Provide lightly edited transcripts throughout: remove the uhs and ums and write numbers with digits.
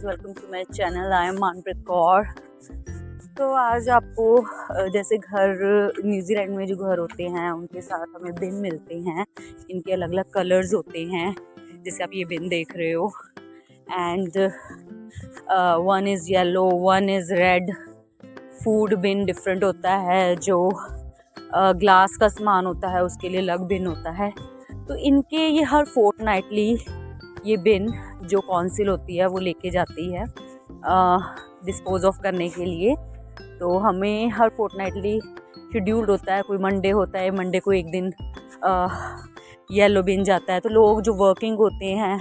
Welcome to my channel. I am Manpreet Kaur. तो आज आपको जैसे घर न्यूजीलैंड में जो घर होते हैं उनके साथ हमें बिन मिलते हैं। इनके अलग अलग कलर्स होते हैं, जैसे आप ये बिन देख रहे हो। And one is yellow, one is red. Food bin different होता है, जो ग्लास का सामान होता है उसके लिए अलग बिन होता है। तो इनके ये हर फोर्टनाइटली ये बिन जो काउंसिल होती है वो लेके जाती है डिस्पोज ऑफ करने के लिए। तो हमें हर फोर्टनाइटली शेड्यूल्ड होता है, कोई मंडे होता है, मंडे को एक दिन येलो बिन जाता है। तो लोग जो वर्किंग होते हैं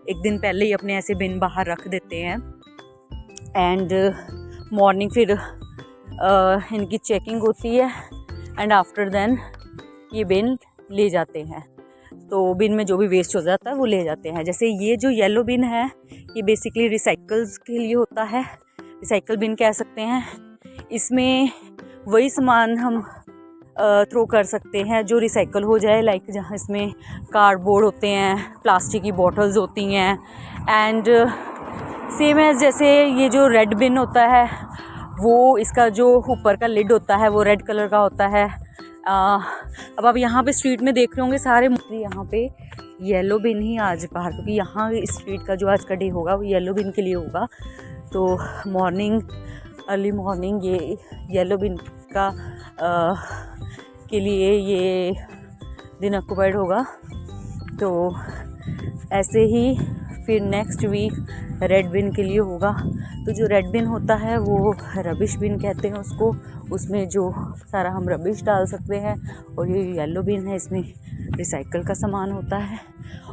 एक दिन पहले ही अपने ऐसे बिन बाहर रख देते हैं एंड मॉर्निंग फिर इनकी चेकिंग होती है एंड आफ्टर देन ये बिन ले जाते हैं। तो बिन में जो भी वेस्ट हो जाता है वो ले जाते हैं। जैसे ये जो येलो बिन है ये बेसिकली रिसाइकल्स के लिए होता है, रिसाइकल बिन कह सकते हैं। इसमें वही सामान हम थ्रो कर सकते हैं जो रिसाइकल हो जाए, लाइक जहाँ इसमें कार्डबोर्ड होते हैं, प्लास्टिक की बॉटल्स होती हैं। एंड सेम है जैसे ये जो रेड बिन होता है वो इसका जो ऊपर का लिड होता है वो रेड कलर का होता है। अब आप यहाँ पे स्ट्रीट में देख रहे होंगे सारे यहाँ पे येलो बिन ही आज बाहर, क्योंकि यहाँ स्ट्रीट का जो आज का डे होगा वो येलो बिन के लिए होगा। तो मॉर्निंग अर्ली मॉर्निंग ये येलो बिन का के लिए ये दिन ऑक्यूपाइड होगा। तो ऐसे ही फिर नेक्स्ट वीक रेड बिन के लिए होगा। तो जो रेड बिन होता है वो रबिश बिन कहते हैं उसको, उसमें जो सारा हम रबिश डाल सकते हैं। और ये येलो बिन है, इसमें रिसाइकल का सामान होता है।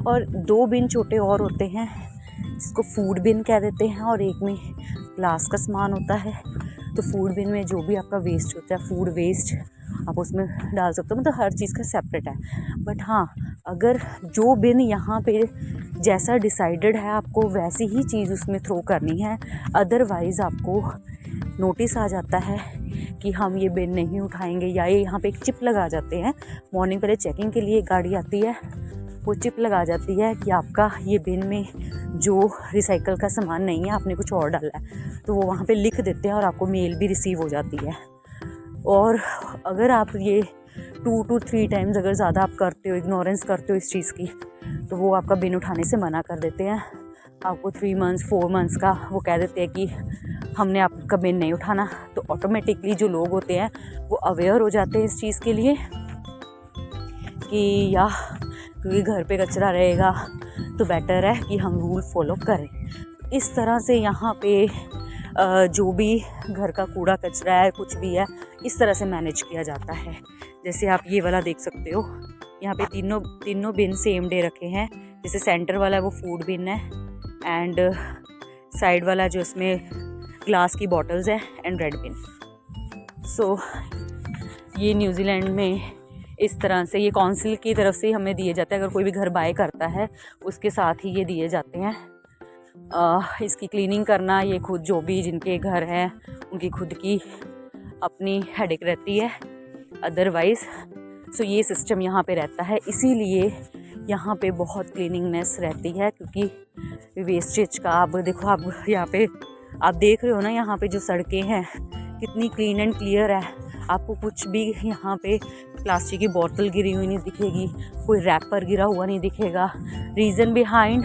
और दो बिन छोटे और होते हैं जिसको फूड बिन कह देते हैं, और एक में ग्लास का सामान होता है। तो फूड बिन में जो भी आपका वेस्ट होता है, फूड वेस्ट आप उसमें डाल सकते हो, मतलब हर चीज़ का सेपरेट है। बट हाँ, अगर जो बिन यहाँ पे जैसा डिसाइडेड है आपको वैसी ही चीज़ उसमें थ्रो करनी है, अदरवाइज़ आपको नोटिस आ जाता है कि हम ये बिन नहीं उठाएंगे, या ये यहाँ पे एक चिप लगा जाते हैं। मॉर्निंग पहले चेकिंग के लिए एक गाड़ी आती है, वो चिप लगा जाती है कि आपका ये बिन में जो रिसाइकल का सामान नहीं है, आपने कुछ और डाला है। तो वो वहाँ पे लिख देते हैं और आपको मेल भी रिसीव हो जाती है। और अगर आप ये 2 to 3 टाइम्स अगर ज़्यादा आप करते हो, इग्नोरेंस करते हो इस चीज़ की, तो वो आपका बिन उठाने से मना कर देते हैं। आपको 3 मंथ्स 4 मंथ्स का वो कह देते हैं कि हमने आपका बिन नहीं उठाना। तो ऑटोमेटिकली जो लोग होते हैं वो अवेयर हो जाते हैं इस चीज़ के लिए कि या क्योंकि घर पे कचरा रहेगा तो बेटर है कि हम रूल फॉलो करें। इस तरह से यहाँ पे जो भी घर का कूड़ा कचरा है, कुछ भी है, इस तरह से मैनेज किया जाता है। जैसे आप ये वाला देख सकते हो, यहाँ पे तीनों बिन सेम डे रखे हैं। जैसे सेंटर वाला है वो फूड बिन है, एंड साइड वाला जो इसमें ग्लास की बॉटल्स है, एंड रेड बिन। सो ये न्यूजीलैंड में इस तरह से ये काउंसिल की तरफ से हमें दिए जाते हैं। अगर कोई भी घर बाय करता है उसके साथ ही ये दिए जाते हैं। इसकी क्लीनिंग करना ये खुद जो भी जिनके घर हैं उनकी खुद की अपनी हेडेक रहती है, अदरवाइज़ सो ये सिस्टम यहाँ पे रहता है। इसीलिए यहाँ पे बहुत क्लीनिंगनेस रहती है, क्योंकि वेस्टेज का आप देखो, आप यहाँ पे आप देख रहे हो ना, यहाँ पे जो सड़कें हैं कितनी क्लीन एंड क्लियर है। आपको कुछ भी यहाँ पे प्लास्टिक की बोतल गिरी हुई नहीं दिखेगी, कोई रैपर गिरा हुआ नहीं दिखेगा। रीज़न बिहाइंड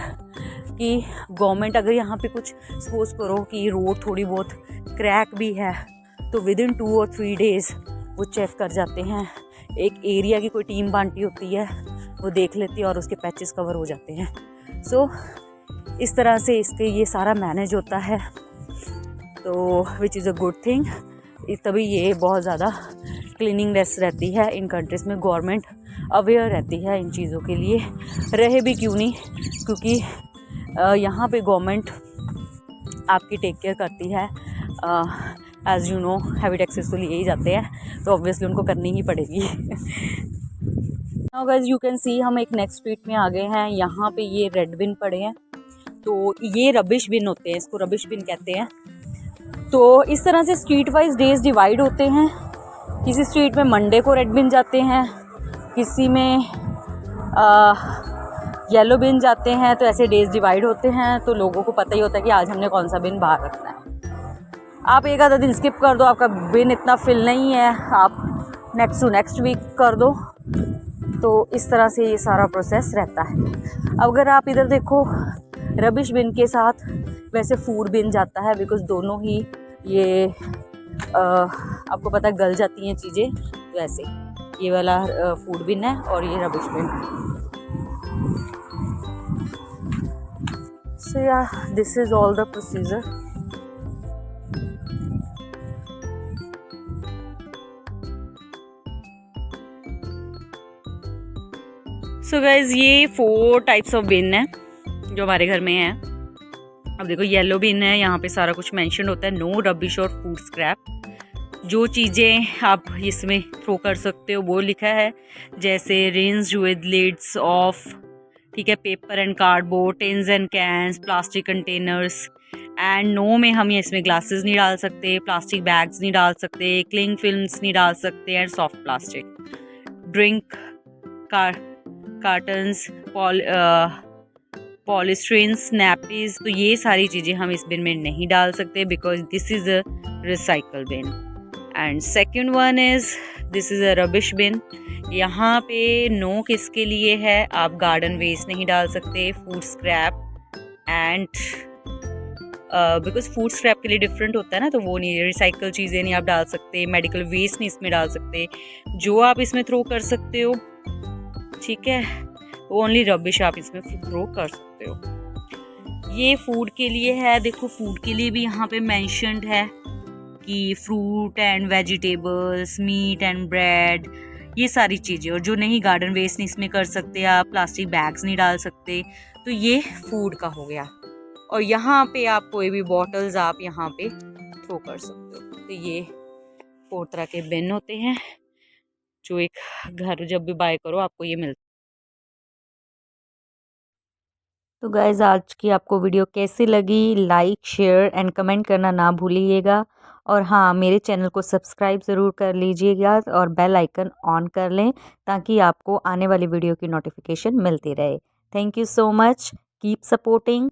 कि गवर्नमेंट अगर यहाँ पे कुछ सपोज करो कि रोड थोड़ी बहुत क्रैक भी है तो विदिन 2 or 3 डेज़ वो चेक कर जाते हैं। एक एरिया की कोई टीम बांटी होती है, वो देख लेती है और उसके पैचेस कवर हो जाते हैं। सो इस तरह से इसके ये सारा मैनेज होता है, तो which is a good thing. तभी ये बहुत ज़्यादा क्लीनिंगनेस रहती है इन कंट्रीज़ में। गवर्नमेंट अवेयर रहती है इन चीज़ों के लिए, रहे भी क्यों नहीं, क्योंकि यहाँ पे गवर्नमेंट आपकी टेक केयर करती है। As you know heavy taxes तो लिए ही जाते हैं, तो ऑब्वियसली उनको करनी ही पड़ेगी। Now guys you can see हम एक नेक्स्ट स्ट्रीट में आ गए हैं। यहाँ पे ये रेड बिन पड़े हैं, तो ये रबिश बिन होते हैं, इसको रबिश बिन कहते हैं। तो इस तरह से स्ट्रीट वाइज डेज डिवाइड होते हैं। किसी स्ट्रीट में मंडे को रेड बिन जाते हैं, किसी में येलो बिन जाते हैं तो ऐसे डेज डिवाइड होते हैं, तो लोगों को पता ही होता है कि आज हमने कौन सा बिन बाहर रखना है। आप एक आधा दिन स्किप कर दो, आपका बिन इतना फिल नहीं है, आप नेक्स्ट टू नेक्स्ट वीक कर दो। तो इस तरह से ये सारा प्रोसेस रहता है। अब अगर आप इधर देखो, रबिश बिन के साथ वैसे फूड बिन जाता है, बिकॉज दोनों ही ये आपको पता है गल जाती हैं चीज़ें। तो ऐसे ये वाला फूड बिन है और ये रबिश बिन। सो या this is all the procedure. So guys ये 4 टाइप्स ऑफ बिन है जो हमारे घर में है। अब देखो येलो बिन है, यहाँ पे सारा कुछ मेंशन होता है, नो रबिश और फूड स्क्रैप। जो चीज़ें आप इसमें थ्रो कर सकते हो वो लिखा है, जैसे रिंस्ड विद लिड्स ऑफ, ठीक है, paper and cardboard, tins and cans, plastic containers. And no में हम इसमें ग्लासेस नहीं डाल सकते, प्लास्टिक बैग्स नहीं डाल सकते, क्लिंग फिल्म्स नहीं डाल सकते, and soft plastic. Drink cartons, polystyrenes, nappies, तो ये सारी चीज़ें हम इस बिन में नहीं डाल सकते, because this is a recycle bin. And second one is this is a rubbish bin. यहाँ पे नो किसके लिए है, आप गार्डन वेस्ट नहीं डाल सकते, food scrap and because food scrap के लिए डिफरेंट होता है ना, तो वो नहीं, रिसाइकल चीज़ें नहीं आप डाल सकते, मेडिकल वेस्ट नहीं इसमें डाल सकते। जो आप इसमें थ्रो कर सकते हो, ठीक है, ओनली रबिश आप इसमें थ्रो कर सकते हो। ये फूड के लिए है। देखो फूड के लिए भी यहाँ पे मेंशन्ड है कि fruit and vegetables, meat and bread, ये सारी चीज़ें। और जो नहीं, गार्डन वेस्ट नहीं इसमें कर सकते आप, प्लास्टिक बैग्स नहीं डाल सकते, तो ये फूड का हो गया। और यहाँ पे आप कोई भी बॉटल्स आप यहाँ पे थ्रो कर सकते हो। तो ये 4 तरह के बिन होते हैं जो एक घर जब भी बाय करो आपको ये मिलता है। तो गाइज़ आज की आपको वीडियो कैसी लगी, लाइक शेयर एंड कमेंट करना ना भूलिएगा। और हाँ, मेरे चैनल को सब्सक्राइब ज़रूर कर लीजिएगा और बेल आइकन ऑन कर लें ताकि आपको आने वाली वीडियो की नोटिफिकेशन मिलती रहे। Thank you so much, keep supporting